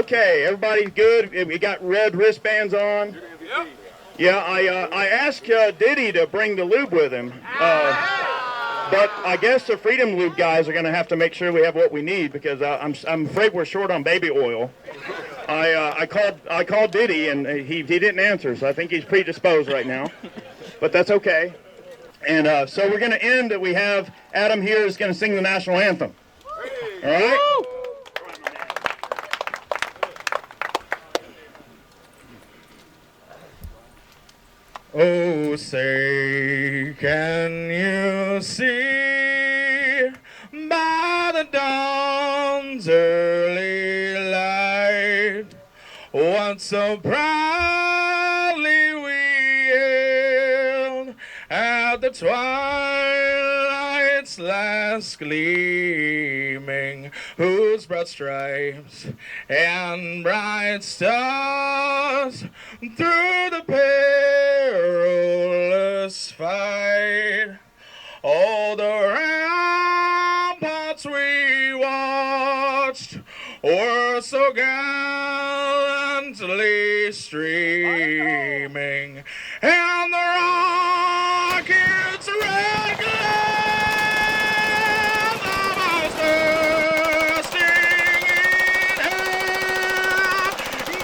Okay, everybody's good. We got red wristbands on. Yep. Yeah, I asked Diddy to bring the lube with him, but I guess the Freedom Lube guys are going to have to make sure we have what we need because I'm afraid we're short on baby oil. I called Diddy and he didn't answer, so I think he's predisposed right now, but that's okay. And so we're going to end. We have Adam here is going to sing the national anthem. All right. Oh, say, can you see by the dawn's early light what so proudly we hailed at the twilight's last gleaming, whose broad stripes and bright stars through the perilous fight, all the ramparts we watched were so gallantly streaming, and the rockets' red glares almost bursting in air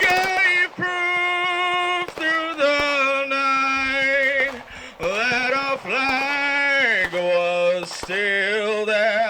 gave proof through the night that our flag was still there.